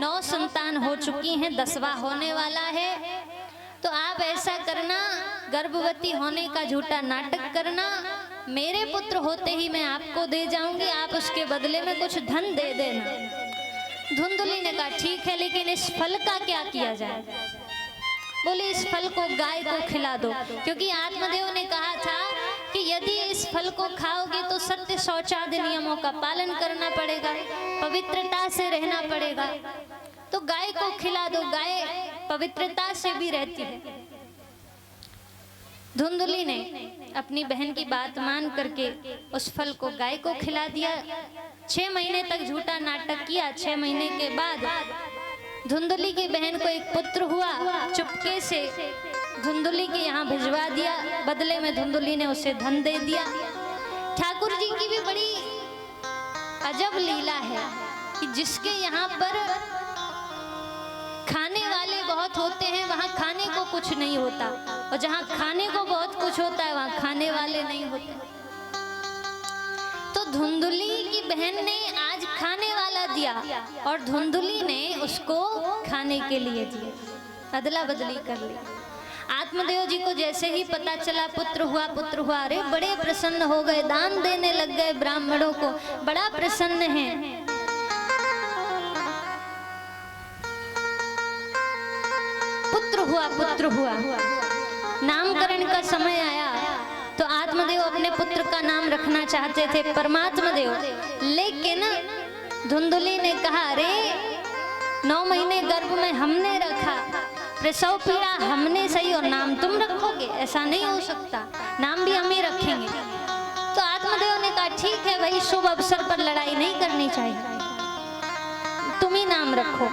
9 संतान हो चुकी हैं, 10वां होने वाला है। तो आप ऐसा करना, गर्भवती होने का झूठा नाटक करना, मेरे पुत्र होते ही मैं आपको दे जाऊंगी, आप उसके बदले में कुछ धन दे देना। धुंधुली ने कहा ठीक है, लेकिन इस फल का क्या किया जाए? बोले इस फल को गाय को खिला दो, क्योंकि आत्मदेव ने कहा था कि यदि इस फल को खाओगे तो सत्य शौचादि नियमों का पालन करना पड़ेगा, पवित्रता से रहना पड़ेगा, तो गाय को खिला दो, गाय पवित्रता से भी रहती है। धुंधुली ने अपनी बहन की बात मान करके उस फल को गाय को खिला दिया। 6 महीने तक झूठा नाटक किया। 6 महीने के बाद धुंधुली की बहन को एक पुत्र हुआ। चुपके से धुंधुली के यहाँ भिजवा दिया, बदले में धुंधुली ने उसे धन दे दिया। ठाकुर जी की भी बड़ी अजब लीला है कि जिसके यहाँ पर खाने वाले बहुत होते हैं वहाँ खाने को कुछ नहीं होता, और जहाँ खाने को बहुत कुछ होता है वहाँ खाने वाले नहीं होते। तो धुंधुली की बहन ने आज खाने वाला दिया और धुंधुली ने उसको खाने के लिए दिया, अदला बदली कर ली। आत्मदेव जी को जैसे ही पता चला पुत्र हुआ, अरे बड़े प्रसन्न हो गए, दान देने लग गए ब्राह्मणों को, बड़ा प्रसन्न है। पुत्र हुआ, नामकरण का समय आया तो आत्मदेव अपने पुत्र का नाम रखना चाहते थे परमात्मा देव, लेकिन धुंधुली ने कहा अरे 9 महीने गर्भ में हमने रखा, प्रसव पीड़ा हमने सही और नाम तुम रखोगे, ऐसा नहीं हो सकता, नाम भी हम ही रखेंगे। तो आत्मदेव ने कहा ठीक है भाई, शुभ अवसर पर लड़ाई नहीं करनी चाहिए, तुम ही नाम रखो।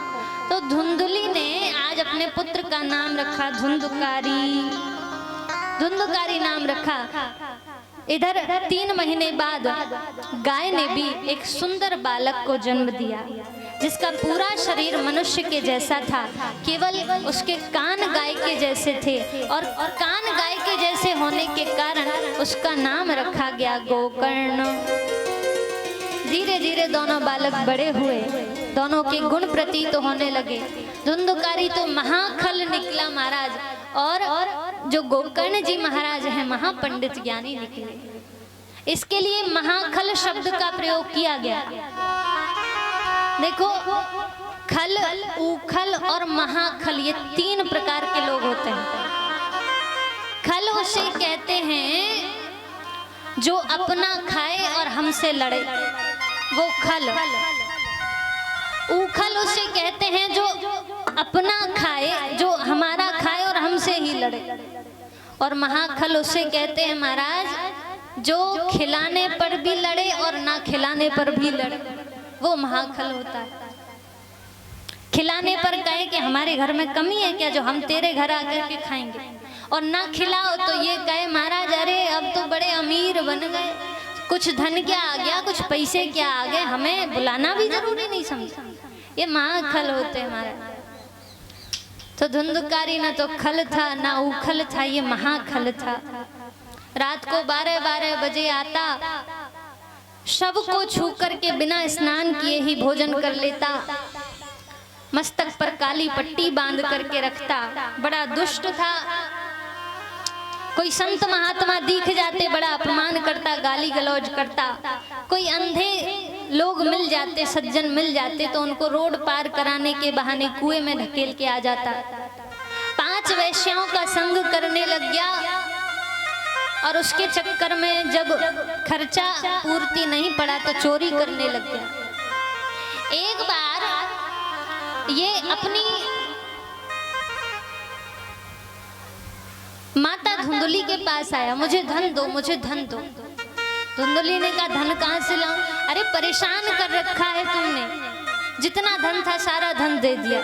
तो धुंधुली ने आज अपने पुत्र का नाम रखा धुंधुकारी नाम रखा। इधर 3 महीने बाद गाय ने भी एक सुंदर बालक को जन्म दिया, जिसका पूरा शरीर मनुष्य के जैसा था, केवल उसके कान गाय के जैसे थे, और कान गाय के जैसे होने के कारण उसका नाम रखा गया गोकर्ण। धीरे धीरे दोनों बालक बड़े हुए, दोनों के गुण प्रतीत होने लगे। धुंधुकारी तो महाखल निकला महाराज, और जो गोकर्ण जी महाराज हैं महापंडित ज्ञानी निकले। इसके लिए महाखल शब्द का प्रयोग किया गया। देखो, खल, उखल और महाखल, ये 3 प्रकार के लोग होते हैं। खल उसे कहते हैं जो अपना खाए और हमसे लड़े, वो खल। उखल उसे कहते हैं जो अपना खाए, जो हमारा खाए और हमसे ही लड़े। और महाखल उसे कहते हैं महाराज जो खिलाने पर भी लड़े और ना खिलाने पर भी लड़े, वो महाखल होता है। खिलाने पर कहे कि हमारे घर में कमी है क्या जो हम तेरे घर आकर के खाएंगे, और ना खिलाओ तो ये कहे महाराज अरे अब तो बड़े अमीर बन गए, कुछ धन क्या आ गया, कुछ पैसे क्या आ गए, हमें बुलाना भी जरूरी नहीं समझा। ये महाखल होते हैं हमारे। तो धुंधुकारी ना तो खल था ना उखल था, ये महाखल था। रात को 12-12 बजे आता, शव को छू करके बिना स्नान किए ही भोजन कर लेता, मस्तक पर काली पट्टी बांध करके रखता, बड़ा दुष्ट था। कोई संत महात्मा दिख जाते बड़ा अपमान करता, गाली गलौज करता। कोई अंधे लोग मिल जाते, सज्जन मिल जाते तो उनको रोड पार कराने के बहाने कुएं में ढकेल के आ जाता। 5 वेश्याओं का संग करने लग गया, और उसके चक्कर में जब खर्चा पूर्ति नहीं पड़ा तो चोरी करने लग गया। एक बार ये अपनी माता धुंधुली के पास आया, मुझे धन दो, मुझे धन दो। धुंधुली ने कहा धन कहाँ से लाऊं? अरे परेशान कर रखा है तुमने, जितना धन था सारा धन दे दिया।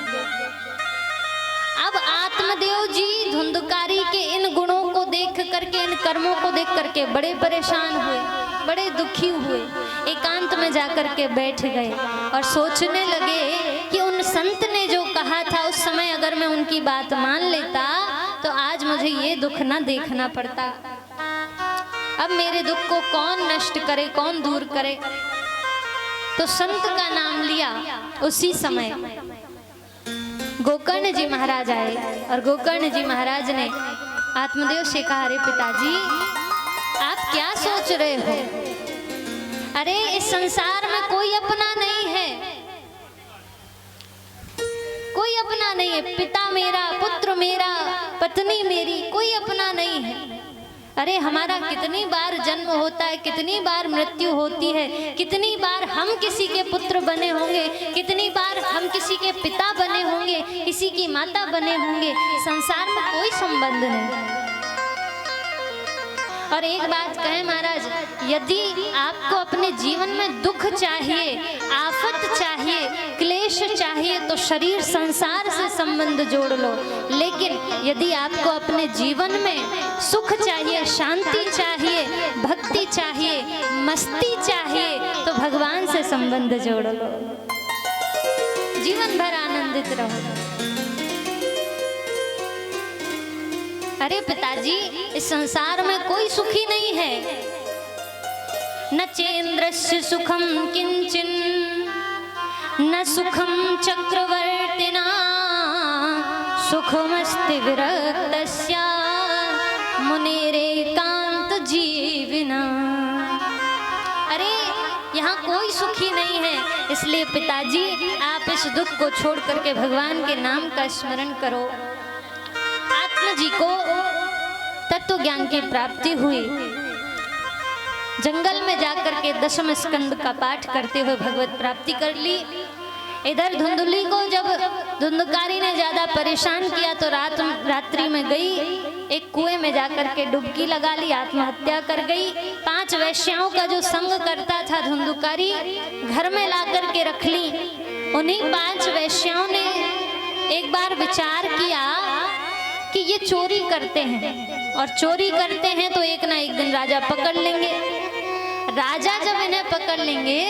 अब आत्मदेव जी धुंधुकारी के इन गुणों को देख करके, इन कर्मों को देख करके बड़े परेशान हुए, बड़े दुखी हुए। एकांत में जाकर के बैठ गए और सोचने लगे कि उन संत ने जो कहा था उस समय अगर मैं उनकी बात मान लेता तो आज मुझे ये दुख ना देखना पड़ता। अब मेरे दुख को कौन नष्ट करे, कौन दूर करे? तो संत का नाम लिया। उसी समय गोकर्ण जी महाराज आए और गोकर्ण जी महाराज ने आत्मदेव से कहा, अरे पिताजी आप क्या सोच रहे हो? अरे इस संसार में कोई अपना नहीं है, कोई अपना नहीं है। पिता मेरा, पुत्र मेरा, पत्नी मेरी, कोई अपना नहीं है। अरे हमारा कितनी बार जन्म होता है, कितनी बार मृत्यु होती है, कितनी बार हम किसी के पुत्र बने होंगे, कितनी बार हम किसी के पिता बने होंगे, किसी की माता बने होंगे। संसार में कोई संबंध नहीं। और एक बात कहें महाराज, यदि आपको अपने जीवन में दुख चाहिए, आफत चाहिए, क्लेश चाहिए तो शरीर संसार से संबंध जोड़ लो। लेकिन यदि आपको अपने जीवन में सुख चाहिए, शांति चाहिए, भक्ति चाहिए, मस्ती चाहिए तो भगवान से संबंध जोड़ लो। जीवन भर आनंदित रहो। अरे पिताजी इस संसार में कोई सुखी नहीं है। न चेन्द्रस्य सुखम किंचिन न सुखम चक्रवर्तिना सुखमस्ति विरक्तस्य मुनेरेकांत जीविना। अरे यहाँ कोई सुखी नहीं है, इसलिए पिताजी आप इस दुख को छोड़ करके भगवान के नाम का स्मरण करो। जी को तत्व ज्ञान की प्राप्ति हुई। जंगल में जाकर के दशम स्कंद का पाठ करते हुए भगवत प्राप्ति कर ली। इधर धुंधुली को जब धुंधकारी ने ज्यादा परेशान किया तो रात्रि में गई, एक कुएं में जाकर के डुबकी लगा ली, आत्महत्या कर गई। 5 वैश्याओं का जो संग करता था धुंधकारी, घर में ला करके रख ली। उन्हीं 5 वैश्याओं ने एक बार विचार किया कि ये चोरी करते हैं, और चोरी करते हैं तो एक ना एक दिन राजा पकड़ लेंगे। राजा जब इन्हें पकड़ लेंगे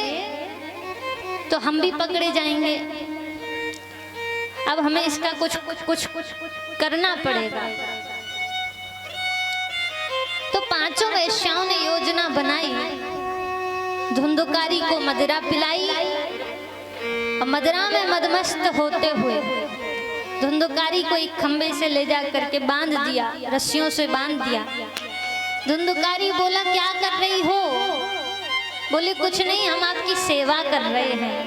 तो हम भी पकड़े जाएंगे। अब हमें इसका कुछ करना पड़ेगा। तो 5 वैश्याओं ने योजना बनाई, धुंधकारी को मदिरा पिलाई और मदिरा में मदमस्त होते हुए धुंधकारी को एक खंबे से ले जा करके बांध दिया, रस्सियों से बांध दिया। धुंधकारी बोला, क्या कर रही हो? बोले, कुछ नहीं, हम आपकी सेवा कर रहे हैं।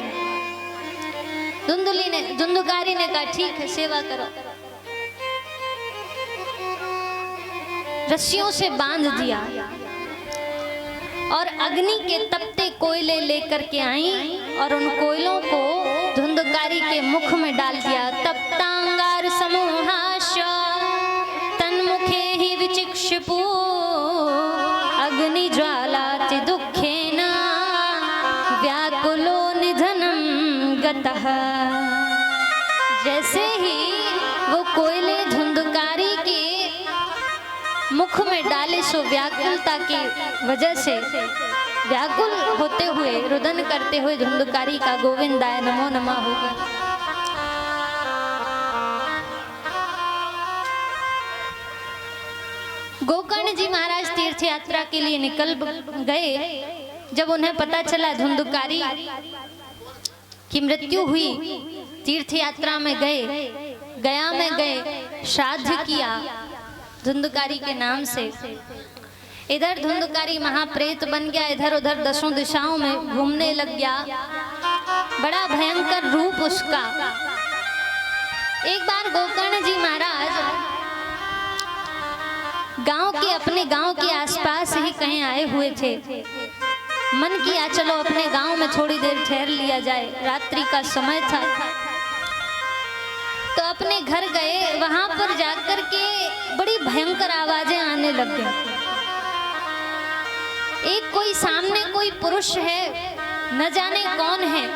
धुंधकारी ने कहा, ठीक है, सेवा करो। रस्सियों से बांध दिया और अग्नि के तपते कोयले लेकर के आई और उन कोयलों को धुंधकारी के मुख में डाल दिया। तप्तांगार समूहाश्च तन्मुखे ही विचिक्षिपु अग्नि ज्वालाति दुखेन व्याकुलो निधनम गतः। जैसे ही वो कोयले धुंधकारी के मुख में डाले सो व्याकुलता की वजह से व्याकुल होते हुए, रुदन करते हुए धुंधकारी का गोविंदाय नमो नमः हो गया। गोकर्ण जी महाराज तीर्थ यात्रा के लिए निकल गए। जब उन्हें पता चला धुंधकारी की मृत्यु हुई, तीर्थ यात्रा में गए, गया में गए, श्राद्ध किया धुंधकारी के नाम से। इधर धुंधकारी महाप्रेत बन गया, इधर उधर दसों दिशाओं में घूमने लग गया। बड़ा भयंकर रूप उसका। एक बार गोकर्ण जी महाराज अपने गांव के आसपास ही कहीं आए हुए थे। मन किया चलो अपने गांव में थोड़ी देर ठहर लिया जाए, रात्रि का समय था। तो अपने घर गए, वहां पर जाकर के बड़ी भयंकर आवाजें आने लग गई। एक कोई सामने कोई पुरुष है, न जाने कौन है,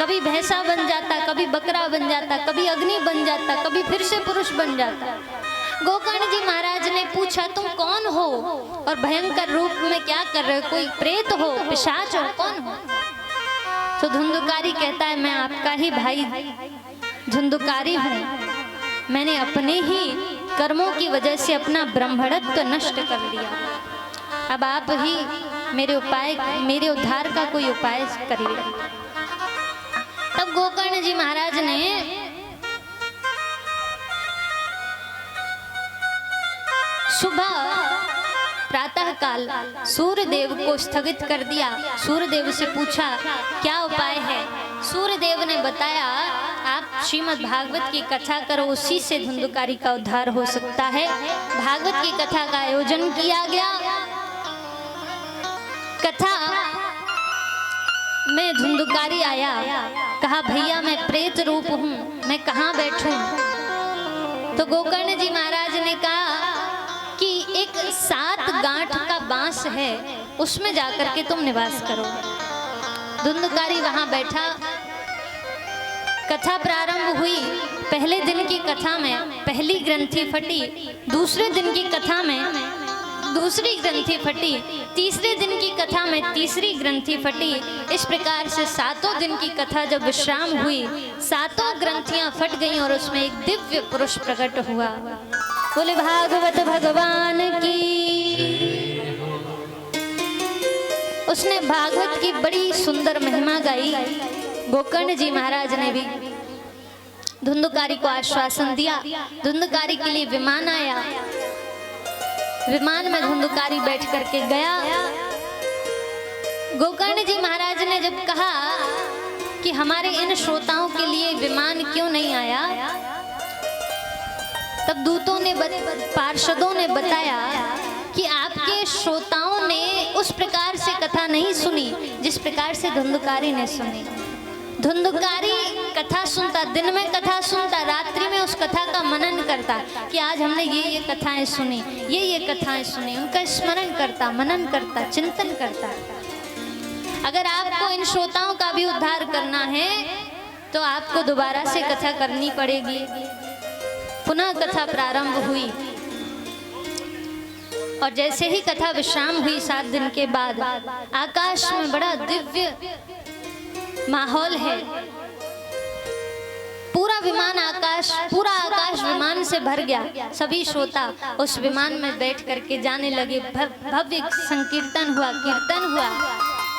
कभी भैंसा बन जाता, कभी बकरा बन जाता, कभी अग्नि बन जाता, कभी फिर से पुरुष बन जाता। गोकर्ण जी महाराज ने पूछा, तुम कौन हो और भयंकर रूप में क्या कर रहे हो? कोई प्रेत हो, पिशाच हो, कौन हो? तो धुंधकारी कहता है, मैं आपका ही भाई धुंधकारी हूँ। मैंने अपने ही कर्मों की वजह से अपना ब्रह्मणत्व नष्ट कर लिया। अब आप ही मेरे उद्धार का कोई उपाय करिए। तब गोकर्ण जी महाराज ने सुबह प्रातः काल सूर्य देव को स्थगित कर दिया। सूर्य देव से पूछा क्या उपाय है। सूर्य देव ने बताया आप श्रीमद् भागवत की कथा करो, उसी से धुंधुकारी का उद्धार हो सकता है। भागवत की कथा का आयोजन किया गया। कथा में धुंधुकारी आया, कहा भैया मैं प्रेत रूप हूँ, मैं कहाँ बैठूं। तो गोकर्ण जी महाराज ने कहा कि एक 7 गांठ का बांस है, उसमें जाकर के तुम निवास करो। धुंधुकारी वहां बैठा। कथा प्रारंभ हुई। पहले दिन की कथा में पहली ग्रंथि फटी, दूसरे दिन की कथा में दूसरी ग्रंथि फटी, तीसरे दिन की कथा में तीसरी ग्रंथि फटी। इस प्रकार से 7 दिन की कथा जब विश्राम हुई, 7 ग्रंथियां फट गईं और उसमें एक दिव्य पुरुष प्रकट हुआ। बोले भागवत भगवान की। उसने भागवत की बड़ी सुंदर महिमा गाई। गोकर्ण जी महाराज ने भी धुंधुकारी को आश्वासन दिया। धुंधुकारी के लिए विमान आया। विमान में धुंधुकारी बैठ करके गया। गोकर्ण जी महाराज ने जब कहा कि हमारे इन श्रोताओं के लिए विमान क्यों नहीं आया, तब दूतों ने पार्षदों ने बताया कि आपके श्रोताओं ने उस प्रकार से कथा नहीं सुनी जिस प्रकार से धुंधुकारी ने सुनी। धुंधुकारी कथा सुनता, दिन में कथा सुनता, रात्रि में उस कथा का मनन करता कि आज हमने ये कथाएं सुनी, ये कथाएं सुनी, उनका स्मरण करता, मनन करता, चिंतन करता। अगर आपको इन श्रोताओं का भी उद्धार करना है तो आपको दोबारा से कथा करनी पड़ेगी। पुनः कथा प्रारंभ हुई और जैसे ही कथा विश्राम हुई 7 दिन के बाद, आकाश में बड़ा दिव्य माहौल है। पूरा आकाश विमान से भर गया। सभी श्रोता उस विमान में बैठ करके जाने लगे। भव्य संकीर्तन हुआ, कीर्तन हुआ।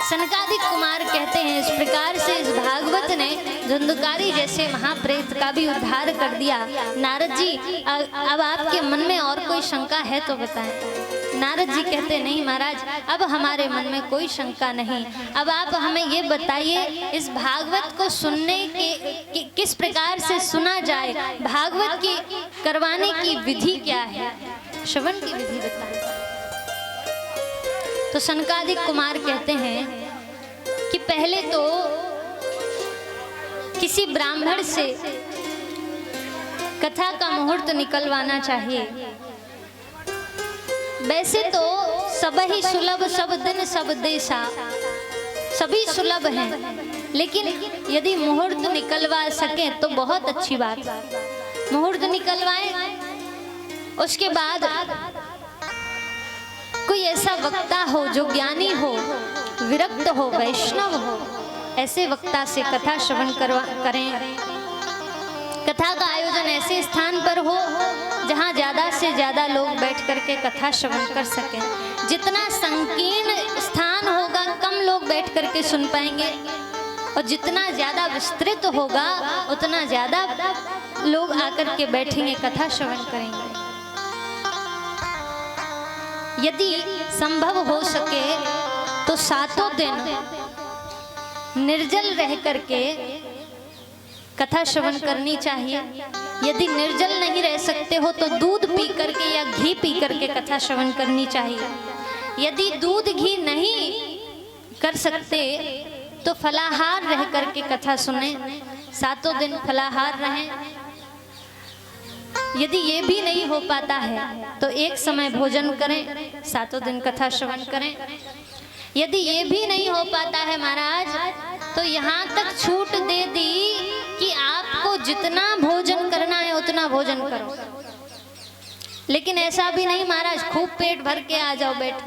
सनकादिक कुमार कहते हैं इस प्रकार से इस भागवत ने धुंधुकारी जैसे महाप्रेत का भी उद्धार कर दिया। नारद जी अब आपके मन में और कोई शंका है तो बताएं। नारद जी कहते नहीं महाराज, अब हमारे मन में कोई शंका नहीं। अब आप हमें ये बताइए इस भागवत को सुनने के किस प्रकार से सुना जाए, भागवत की करवाने की विधि क्या है, श्रवण की विधि बताएं। तो सनकादिक कुमार कहते हैं कि पहले तो किसी ब्राह्मण से कथा का मुहूर्त निकलवाना चाहिए। वैसे तो सब ही सुलभ, सब दिन सब देशा, सभी सुलभ हैं, लेकिन यदि मुहूर्त निकलवा सके तो बहुत अच्छी बात। मुहूर्त निकलवाएं, उसके बाद कोई ऐसा वक्ता हो जो ज्ञानी हो, विरक्त हो, वैष्णव हो, ऐसे वक्ता से कथा श्रवण करें। कथा का आयोजन ऐसे स्थान पर हो जहां ज्यादा से ज्यादा लोग बैठ करके कथा श्रवण कर सकें। जितना संकीर्ण स्थान होगा कम लोग बैठ करके सुन पाएंगे, और जितना ज्यादा विस्तृत होगा उतना ज्यादा लोग आकर के बैठेंगे, कथा श्रवण करेंगे। यदि संभव हो सके तो 7 दिन निर्जल रह करके कथा श्रवण करनी चाहिए। यदि निर्जल नहीं रह सकते हो तो दूध पी करके या घी पी करके कथा श्रवण करनी चाहिए। यदि दूध घी नहीं कर सकते तो फलाहार रह करके कथा सुने, 7 दिन फलाहार रहें। यदि ये भी नहीं हो पाता है तो एक समय भोजन करें, 7 दिन कथा श्रवण करें। यदि ये भी नहीं हो पाता है महाराज तो यहाँ तक छूट दे दी कि आपको जितना भोजन करना है उतना भोजन करो, लेकिन ऐसा भी नहीं महाराज खूब पेट भर के आ जाओ बैठ।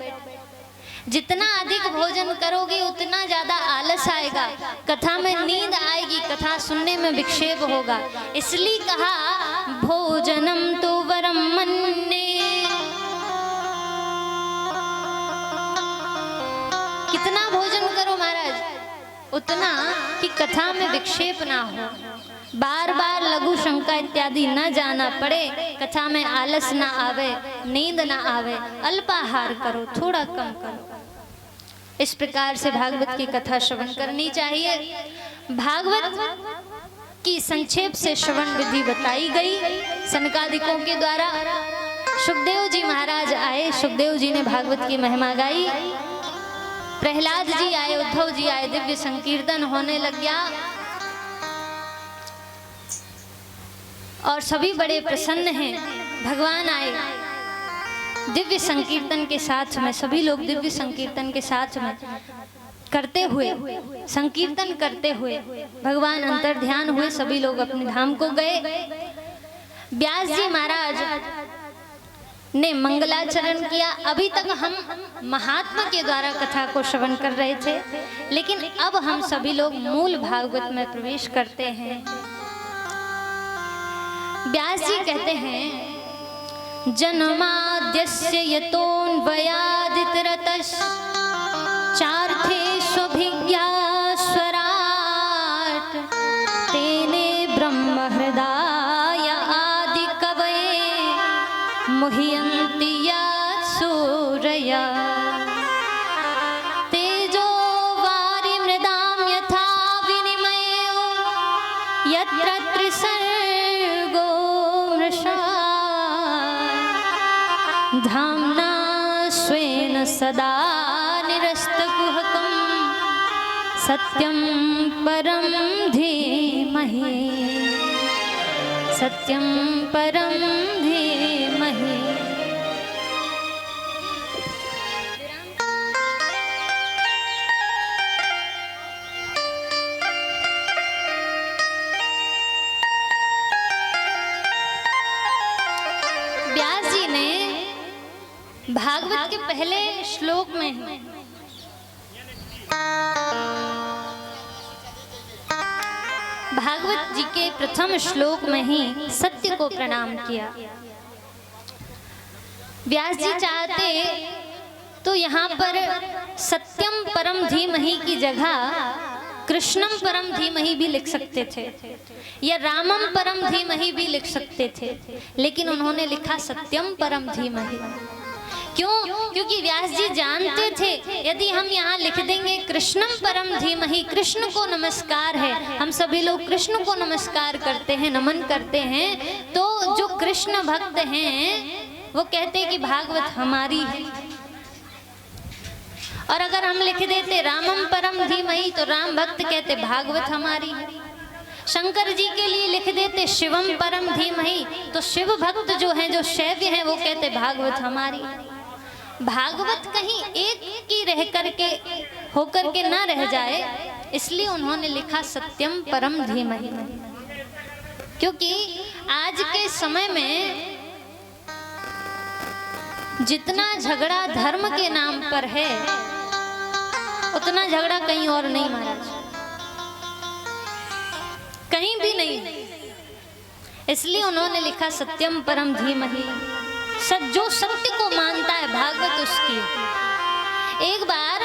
जितना अधिक भोजन करोगे उतना ज्यादा आलस आएगा, कथा में नींद आएगी, कथा सुनने में विक्षेप होगा। इसलिए कहा भोजनम तो वरम मन्ये, कितना भोजन करो महाराज उतना कि कथा में विक्षेप ना हो। बार बार लघु शंख ढमका इत्यादि न जाना पड़े, कथा में आलस ना आवे, नींद ना आवे, अल्पाहार करो, थोड़ा कम करो। इस प्रकार से भागवत की कथा श्रवण करनी चाहिए। भागवत की संक्षेप से श्रवण विधि बताई गई सनकादिकों के द्वारा। सुखदेव जी महाराज आए, सुखदेव जी ने भागवत की महिमा गाई। प्रहलाद जी आए, उद्धव जी आए, दिव्य संकीर्तन होने लग गया और सभी बड़े प्रसन्न हैं। भगवान आए दिव्य संकीर्तन के साथ में, सभी लोग दिव्य संकीर्तन के साथ में करते हुए, संकीर्तन करते हुए भगवान अंतर ध्यान हुए। सभी लोग अपने धाम को गए। व्यास जी महाराज ने मंगलाचरण किया। अभी तक हम महात्मा के द्वारा कथा को श्रवण कर रहे थे, लेकिन अब हम सभी लोग मूल भागवत में प्रवेश करते हैं। व्यास जी कहते हैं, जन्माद्यस्य यतोऽन्वयादितरतश्च चार्थेष्वभिज्ञा स्वराट् तेने ब्रह्महृदाय आदिकवये मुह्यन्ति यात् सूरया तेजो वारिमृदां यथा विनिमयो यत्र त्रिसर्गो मृषा धाम्ना स्वेन सदा निरस्तकुहकं सत्यं परं धीमहि, सत्यं परं धीमहि। व्यास जी ने भागवत के पहले श्लोक में ही भागवत जी के प्रथम श्लोक में ही सत्य को प्रणाम किया। व्यास जी चाहते तो यहाँ पर सत्यम परम धीमहि की जगह कृष्णम परम धीमहि भी लिख सकते थे या रामम परम धीमहि भी लिख सकते थे, लेकिन उन्होंने लिखा सत्यम परम धीमहि। क्यों? क्योंकि व्यास जी जानते थे यदि हम यहाँ लिख देंगे कृष्णम परम धीमहि, कृष्ण को नमस्कार है, हम सभी लोग कृष्ण को नमस्कार करते हैं, नमन करते हैं, तो जो कृष्ण भक्त हैं वो कहते हैं कि भागवत हमारी है। और अगर हम लिख देते रामम परम धीमहि तो राम भक्त कहते भागवत हमारी है। शंकर जी के लिए लिख देते शिवम परम धीमहि तो शिव भक्त जो हैं, जो शैव्य हैं, वो कहते भागवत हमारी। भागवत कहीं एक की रह करके होकर के ना रह जाए, इसलिए उन्होंने लिखा सत्यम परम धीमहि। क्योंकि आज के समय में जितना झगड़ा धर्म के नाम पर है उतना झगड़ा कहीं और नहीं महाराज, कहीं भी नहीं। इसलिए उन्होंने लिखा सत्यम परम धीमहि। जो सत्य को मानता है भागवत उसकी। एक बार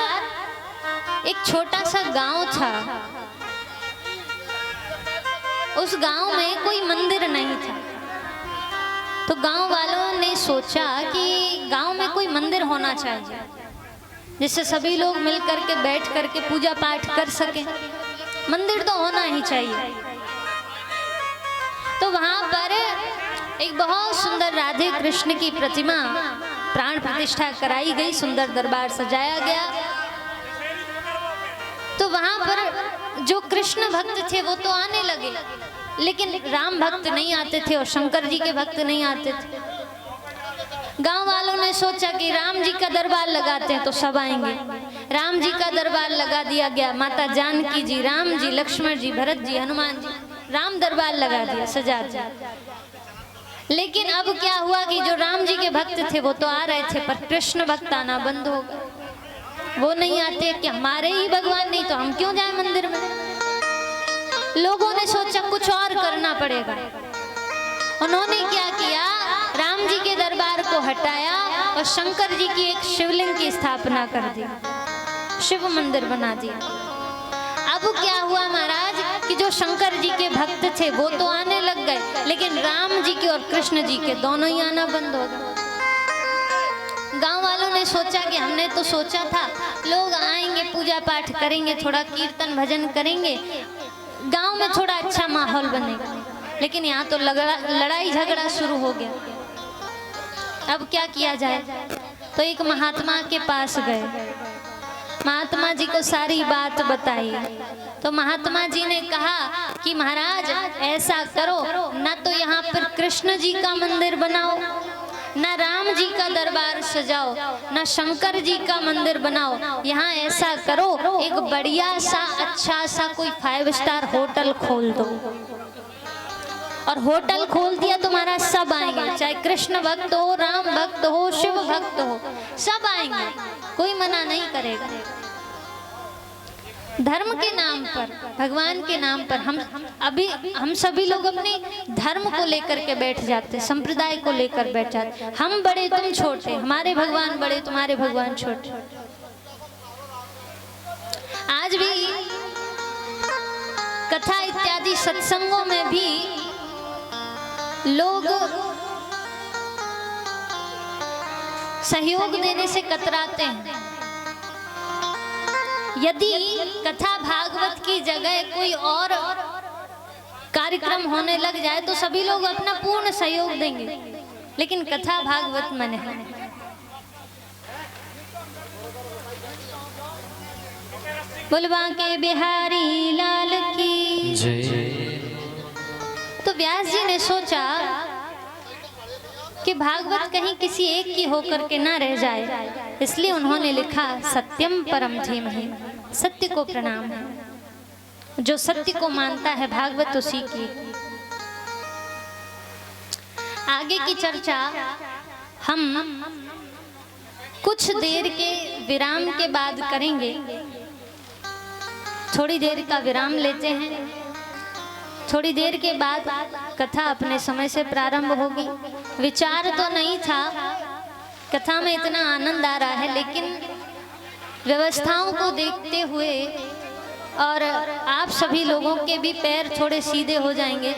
एक छोटा सा गांव था, उस गांव में कोई मंदिर नहीं था, तो गांव वालों ने सोचा कि गांव में कोई मंदिर होना चाहिए जिससे सभी लोग मिलकर के बैठ करके पूजा पाठ कर सकें। मंदिर तो होना ही चाहिए। तो वहां पर एक बहुत सुंदर राधे कृष्ण की प्रतिमा प्राण प्रतिष्ठा कराई गई, सुंदर दरबार सजाया गया। तो वहां पर जो कृष्ण भक्त थे वो तो आने लगे, लेकिन राम भक्त नहीं आते थे और शंकर जी के भक्त नहीं आते थे। गांव वालों ने सोचा कि राम जी का दरबार लगाते हैं तो सब आएंगे। राम जी का दरबार लगा दिया गया। माता जानकी जी, राम जी, लक्ष्मण जी, भरत जी, हनुमान जी, राम दरबार लगा दिया, सजा दिया। लेकिन अब क्या हुआ कि जो राम जी के भक्त थे वो तो आ रहे थे, पर कृष्ण भक्त आना बंद हो गए। वो नहीं आते कि हमारे ही भगवान नहीं तो हम क्यों जाए मंदिर में। लोगों ने सोचा कुछ और करना पड़ेगा। उन्होंने क्या किया, राम जी के दरबार को हटाया और शंकर जी की एक शिवलिंग की स्थापना कर दी, शिव मंदिर बना दिया। अब क्या हुआ महाराज कि जो शंकर जी के भक्त थे वो तो आने लग गए, लेकिन लेकिन राम जी के और कृष्ण जी के दोनों ही आना बंद हो गए। गांव वालों ने सोचा कि हमने तो सोचा था लोग आएंगे, पूजा पाठ करेंगे, थोड़ा कीर्तन भजन करेंगे, गांव में थोड़ा अच्छा माहौल बनेगा, लेकिन यहाँ तो लड़ाई झगड़ा शुरू हो गया। अब क्या किया जाए? तो एक महात्मा के पास गए, महात्मा जी को सारी बात बताई। तो महात्मा जी ने कहा कि महाराज ऐसा करो, ना तो यहाँ पर कृष्ण जी का मंदिर बनाओ, ना राम जी का दरबार सजाओ, ना शंकर जी का मंदिर बनाओ, यहाँ ऐसा करो एक बढ़िया सा अच्छा सा कोई 5 स्टार होटल खोल दो। और होटल खोल दिया तो महाराज सब आएंगे, चाहे कृष्ण भक्त हो, राम भक्त हो, शिव भक्त हो, सब आएंगे, कोई मना नहीं करेगा। धर्म के नाम पर, भगवान के नाम पर हम सभी लोग अपने धर्म को लेकर के बैठ जाते, संप्रदाय को लेकर बैठ जाते, हम बड़े तुम छोटे, हमारे भगवान बड़े तुम्हारे भगवान छोटे। आज भी कथा इत्यादि सत्संगों में भी लोग सहयोग देने से कतराते हैं। यदि कथा भागवत की जगह कोई और कार्यक्रम होने लग जाए तो सभी लोग अपना पूर्ण सहयोग देंगे, लेकिन कथा भागवत में नहीं। बोलवा के बिहारी लाल की जय। तो व्यास जी ने सोचा कि भागवत कहीं किसी एक की होकर के ना रह जाए, इसलिए उन्होंने लिखा सत्यम परम धीमहि, सत्य को प्रणाम है। जो सत्य को मानता है भागवत उसी की। आगे की चर्चा हम कुछ देर के विराम के बाद करेंगे। थोड़ी देर का विराम लेते हैं, थोड़ी देर के बाद कथा अपने समय से प्रारंभ होगी। विचार तो नहीं था, कथा में इतना आनंद आ रहा है, लेकिन व्यवस्थाओं को देखते हुए और आप सभी लोगों के भी पैर थोड़े सीधे हो जाएंगे,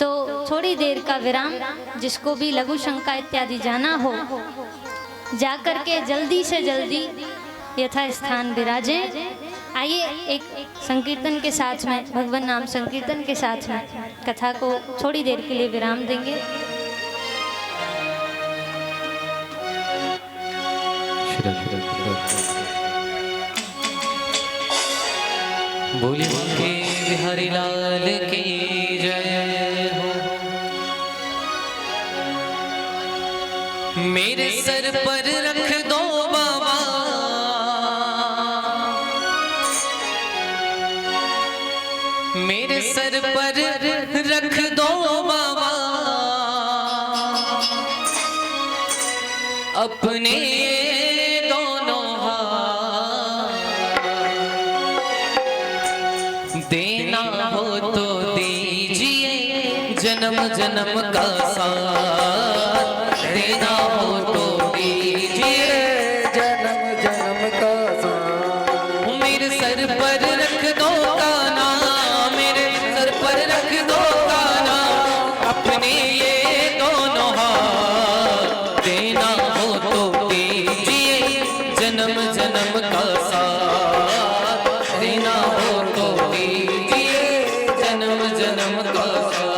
तो थोड़ी देर का विराम, जिसको भी लघु शंका इत्यादि जाना हो जाकर के जल्दी से जल्दी यथा स्थान विराजें। आइए एक संकीर्तन के साथ में, भगवान नाम संकीर्तन के साथ में कथा को थोड़ी देर के लिए विराम देंगे। बोलिए के बिहारी लाल की जय हो। मेरे सर पर रख दो बाबा, मेरे सर पर रख दो बाबा, अपने दोनों हाथ, देना हो तो दीजिए जन्म जन्म का साथ, देना हो तो दीजिए जन्म जन्म का साथ। मेरे सर पर रख दो काना, मेरे सर पर रख दो काना, अपने ये दोनों हाथ, देना हो तो दीजिए जन्म जन्म का साथ, देना हो तो दीजिए जन्म जन्म का साथ।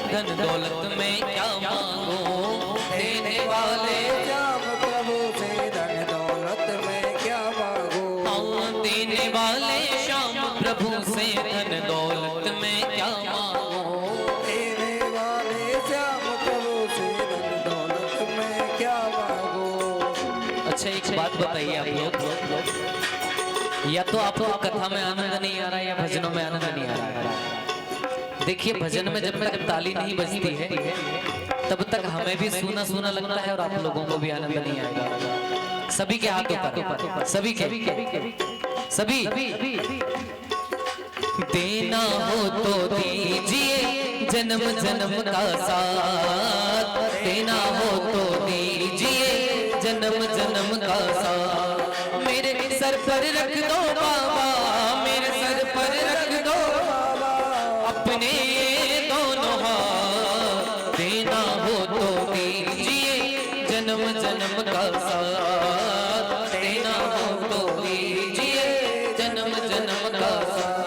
धन दौलत में क्या मांगो, देने वाले श्याम प्रभु से धन दौलत में क्या मांगो। हाँ, देने वाले श्याम प्रभु से धन दौलत में क्या मांगो, देने वाले अच्छा एक बात बताइए आप लोग, या तो आपको कथा में आनंद नहीं आ रहा है या भजनों में आनंद नहीं आ रहा है। देखिए भजन में जब तक ताली नहीं बजती है तब तक हमें भी सूना सूना लगता है और आप लोगों को भी आनंद नहीं आएगा। सभी के हाथ ऊपर, सभी के सभी। देना हो तो दीजिए जन्म जन्म का साथ, देना हो तो दीजिए जन्म जन्म का साथ। मेरे सर पर रख दो बाबा, मेरे सर पर रख दो अपने ये दोनों हाथ, देना हो तो दीजिए जन्म जन्म का साथ, देना हो तो दीजिए जन्म जन्म का साथ।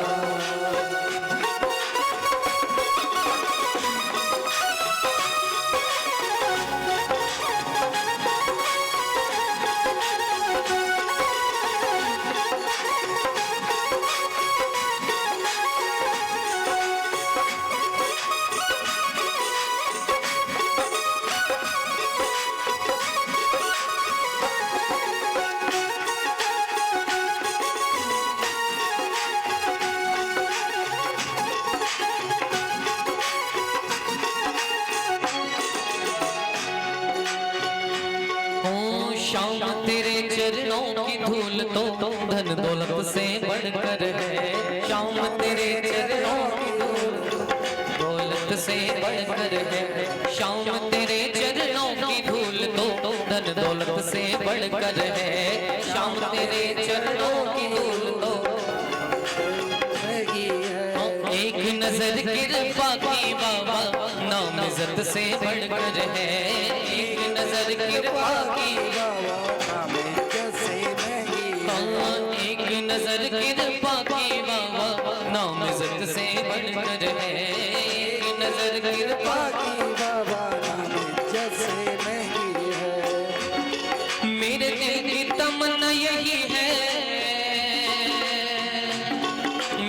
श्याम तेरे चरणों की धूल तो धन दौलत से बढ़कर है, श्याम तेरे चरणों की धूल दौलत से बढ़कर है, श्याम तेरे चरणों की धूल तो धन दौलत से बढ़कर है, श्याम तेरे चरणों की धूल तो एक नजर कृपा की बाबा नाम इज्जत से बढ़कर है, एक नजर कृपा की एक नजर कृपा की बाबा नाम इज्जत से बढ़कर है, एक नजर कृपा की बाबा नाम इज्जत से महंगी है। मेरे दिल की तमन्ना यही है,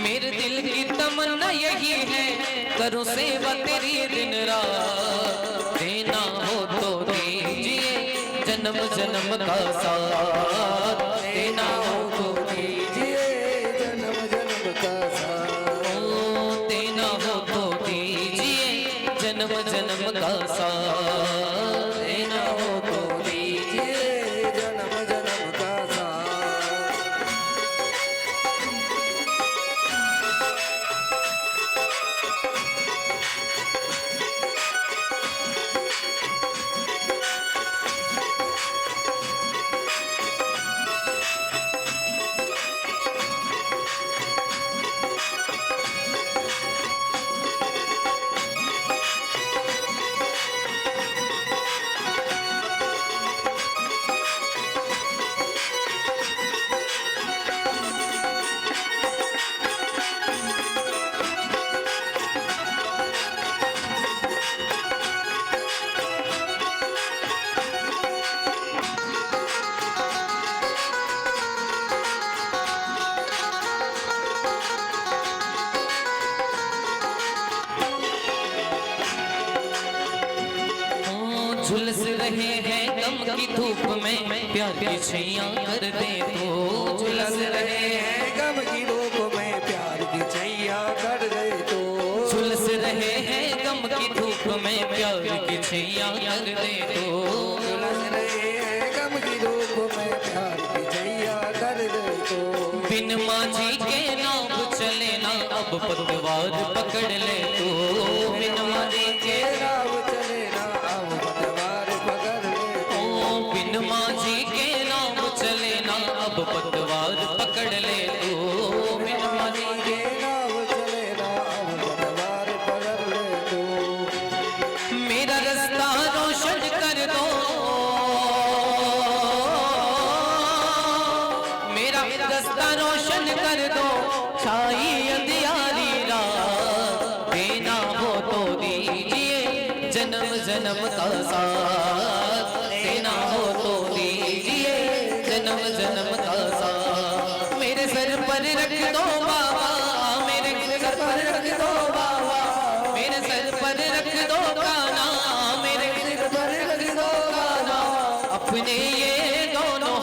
मेरे दिल की तमन्ना यही है, करूं सेवा तेरी दिन रात, देना हो तो दीजिए जन्म जन्म का साथ, देना हो तो दीजिए जन्म जन्म का साथ, देना हो तो दीजिए जन्म जन्म का साथ, देना हो तो दीजिए जन्म जन्म का साथ। झुलस रहे हैं गम की धूप में प्यार की छैया कर दे तो, झुलस रहे हैं गम की धूप में प्यार की छैया कर दे तो, झुलस रहे हैं गम की धूप में प्यार की छैया कर दे तो, झुलस रहे हैं गम की धूप में प्यार की छैया कर दे तो। बिन माझी के नाव चले ना अब पतवार पकड़ ले तो, बिन माझी के नाव चले ना अब पतवार पकड़ ले तो, बिन माझी के नाव चले ना अब पतवार पकड़ ले तो, बिन माझी के नाव चले ना अब पतवार पकड़ ले तो। मेरा रास्ता रोशन कर दो, मेरा रास्ता रोशन कर दो, छाई अंधियारी रात, देना हो तो दीजिए जन्म जन्म का साथ, देना हो तो दीजिए जन्म जन्म का साथ। मेरे सर पर रख दो बाबा, मेरे सर पर रख दो बाबा, मेरे सर पर रख दो गाना, मेरे सर पर रख दो गाना, अपने ये दोनों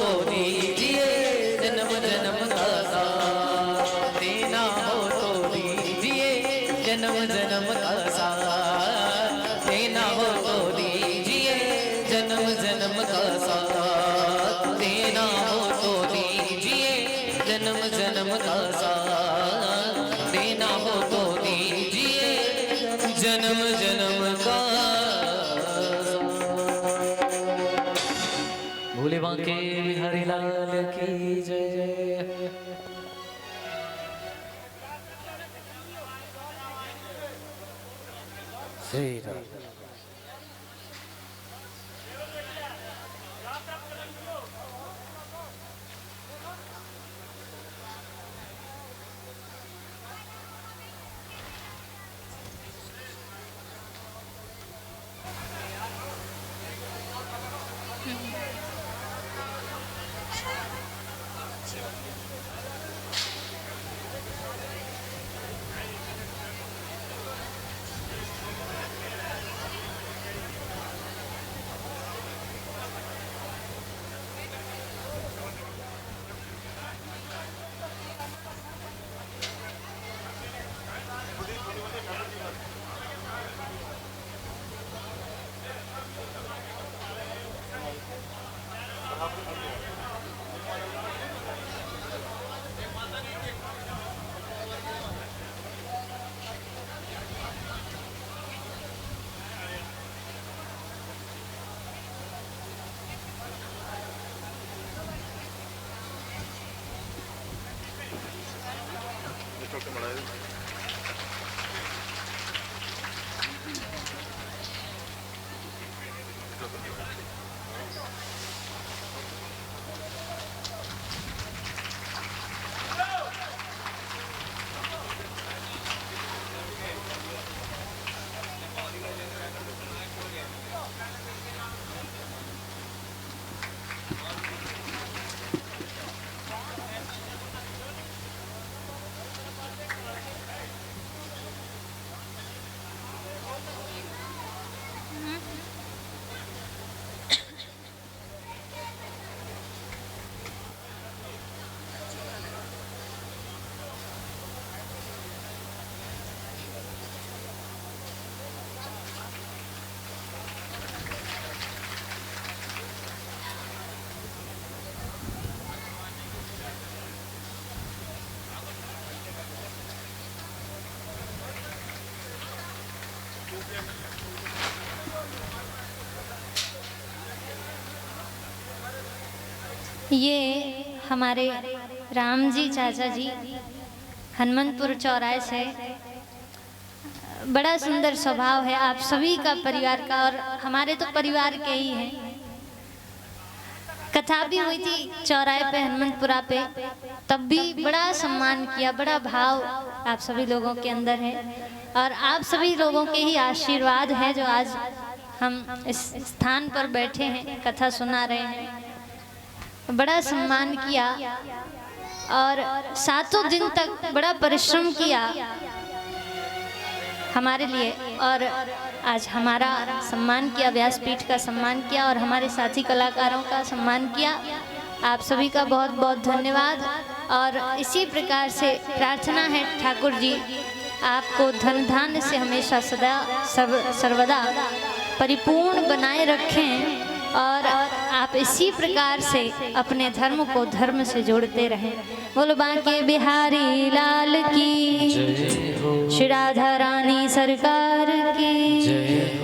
तो दीजिए जन्म जन्म का साथ, देना हो तो दीजिए जन्म जन्म का साथ, देना हो तो दीजिए जन्म जन्म का साथ, देना हो तो दीजिए जन्म जन्म का साथ, देना हो तो दीजिए जन्म जन्म का। भोले बांके बिहारी लाल की जय। श्री राम। ये हमारे राम जी चाचा जी हनुमंतपुर चौराहे से, बड़ा सुंदर स्वभाव है आप सभी का, परिवार का, और हमारे तो परिवार के ही हैं। कथा भी हुई थी चौराहे पे हनुमंतपुरा पे, तब भी बड़ा सम्मान किया, बड़ा भाव आप सभी लोगों के अंदर है, और आप सभी लोगों के ही आशीर्वाद है जो आज हम इस स्थान पर बैठे हैं, कथा सुना रहे हैं। बड़ा सम्मान किया और 7 दिन तक बड़ा परिश्रम किया हमारे लिए, और आज हमारा सम्मान किया, व्यासपीठ का सम्मान किया और हमारे साथी कलाकारों का सम्मान किया। आप सभी का बहुत बहुत धन्यवाद। और इसी प्रकार से प्रार्थना है ठाकुर जी आपको धन धान्य से हमेशा सदा सर्वदा परिपूर्ण बनाए रखें, और आप इसी प्रकार से अपने धर्म को धर्म से जोड़ते रहें। बोलो बांके बिहारी लाल की, श्री राधा रानी सरकार की।